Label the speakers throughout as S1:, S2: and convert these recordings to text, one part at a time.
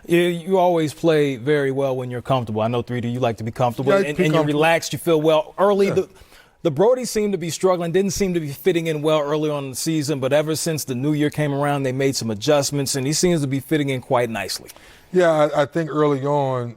S1: You always play very well when you're comfortable. I know 3D, you like to be comfortable, and you're relaxed, you feel well. Early, the Brodies seemed to be struggling, didn't seem to be fitting in well early on in the season, but ever since the new year came around, they made some adjustments, and he seems to be fitting in quite nicely.
S2: Yeah, I think early on,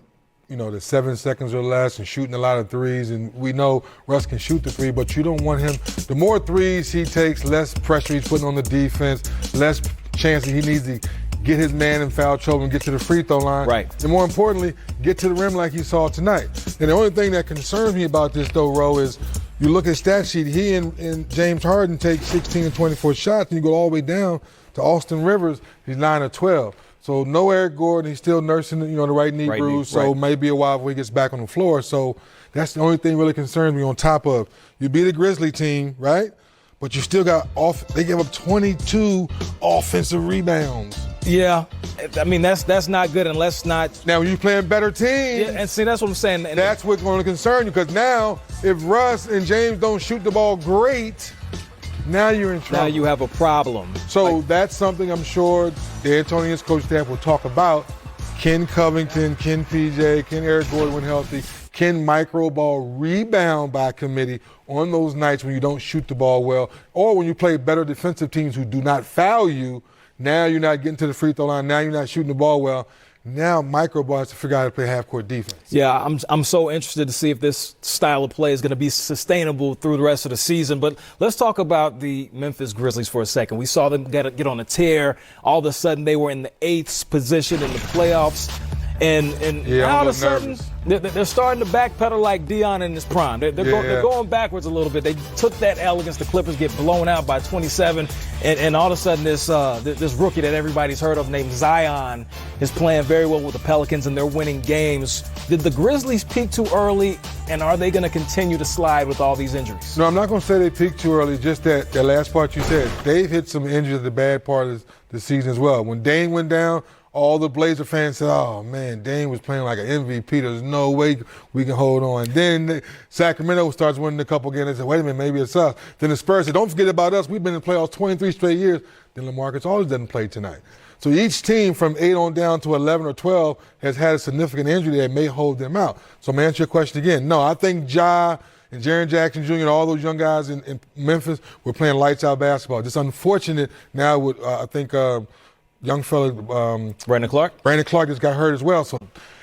S2: the 7 seconds or less and shooting a lot of threes, and we know Russ can shoot the three, but you don't want him. The more threes he takes, less pressure he's putting on the defense, less chance that he needs to get his man in foul trouble and get to the free throw line.
S1: Right.
S2: And more importantly, get to the rim like you saw tonight. And the only thing that concerns me about this, though, Ro, is you look at stat sheet, he and James Harden take 16 and 24 shots, and you go all the way down to Austin Rivers, he's 9 of 12. So no Eric Gordon, he's still nursing, the right knee bruise, so maybe a while before he gets back on the floor. So that's the only thing really concerns me on top of, you beat a Grizzly team, right? But you still got they give up 22 offensive rebounds.
S1: Yeah, I mean, that's not good, and let's not.
S2: Now, when you're playing better teams.
S1: Yeah, and see, that's what I'm saying. And
S2: that's what's going to concern you, because now, if Russ and James don't shoot the ball great, now you're in trouble.
S1: Now you have a problem.
S2: So that's something I'm sure the Antonius coach staff will talk about. Can Covington, can PJ, can Eric Gordon when healthy, can micro ball rebound by committee on those nights when you don't shoot the ball well, or when you play better defensive teams who do not foul you. Now you're not getting to the free throw line. Now you're not shooting the ball well. Now micro ball has to figure out how to play half-court defense.
S1: Yeah, I'm so interested to see if this style of play is going to be sustainable through the rest of the season. But let's talk about the Memphis Grizzlies for a second. We saw them get on a tear. All of a sudden, they were in the 8th position in the playoffs. And now all of a sudden, they're starting to backpedal like Dion in his prime. They're going backwards a little bit. They took that L against the Clippers, get blown out by 27, and all of a sudden this rookie that everybody's heard of named Zion is playing very well with the Pelicans, and they're winning games. Did the Grizzlies peak too early, and are they going to continue to slide with all these injuries?
S2: No, I'm not going to say they peaked too early, just that last part you said. They've hit some injuries at the bad part of the season as well. When Dame went down, all the Blazer fans said, oh, man, Dame was playing like an MVP. There's no way we can hold on. Then Sacramento starts winning a couple games. They said, wait a minute, maybe it's us. Then the Spurs said, don't forget about us. We've been in the playoffs 23 straight years. Then LaMarcus Aldridge doesn't play tonight. So each team from 8 on down to 11 or 12 has had a significant injury that may hold them out. So I'm going to answer your question again. No, I think Ja and Jaren Jackson Jr. and all those young guys in Memphis were playing lights-out basketball. Just unfortunate now with, I think, young fella,
S1: Brandon Clark.
S2: Brandon Clark just got hurt as well. So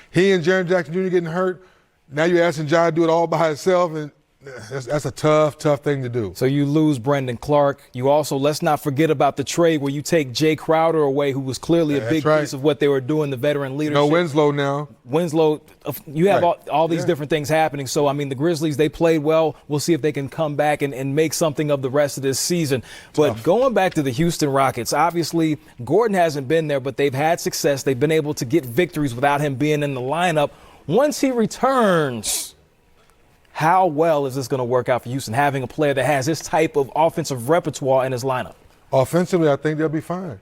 S2: he and Jaren Jackson Jr. getting hurt. Now you're asking Ja to do it all by himself, and that's a tough thing to do.
S1: So you lose Brandon Clark. You also, let's not forget about the trade where you take Jay Crowder away, who was clearly a big piece of what they were doing, the veteran leadership.
S2: No Winslow now.
S1: Winslow, you have all these different things happening. So, I mean, the Grizzlies, they played well. We'll see if they can come back and make something of the rest of this season. But going back to the Houston Rockets, obviously Gordon hasn't been there, but they've had success. They've been able to get victories without him being in the lineup. Once he returns, how well is this going to work out for Houston, having a player that has this type of offensive repertoire in his lineup?
S2: Offensively, I think they'll be fine.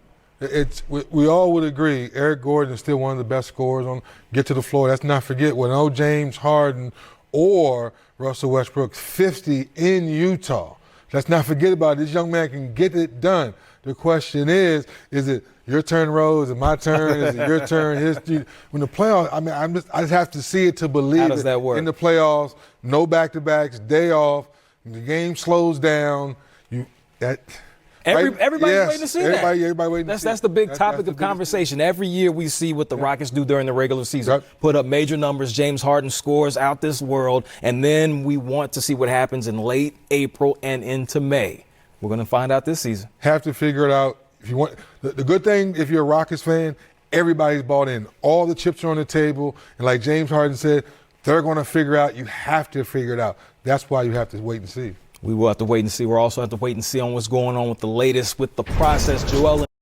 S2: We all would agree Eric Gordon is still one of the best scorers on get to the floor. Let's not forget when James Harden or Russell Westbrook 50 in Utah. Let's not forget about it. This young man can get it done. The question is it your turn, Rose? Is it my turn? Is it your turn? When the playoffs, I mean, I just have to see it to believe it.
S1: How does that work?
S2: In the playoffs, no back-to-backs, day off, the game slows down.
S1: Everybody's waiting to see that.
S2: Everybody waiting to see
S1: that's the big topic of conversation. Every year we see what the Rockets do during the regular season. Put up major numbers. James Harden scores out this world. And then we want to see what happens in late April and into May. We're going to find out this season.
S2: Have to figure it out. If you want, the good thing, if you're a Rockets fan, everybody's bought in. All the chips are on the table. And like James Harden said, they're going to figure out. You have to figure it out. That's why you have to wait and see.
S1: We will have to wait and see. We'll also have to wait and see on what's going on with the latest with the process. Joel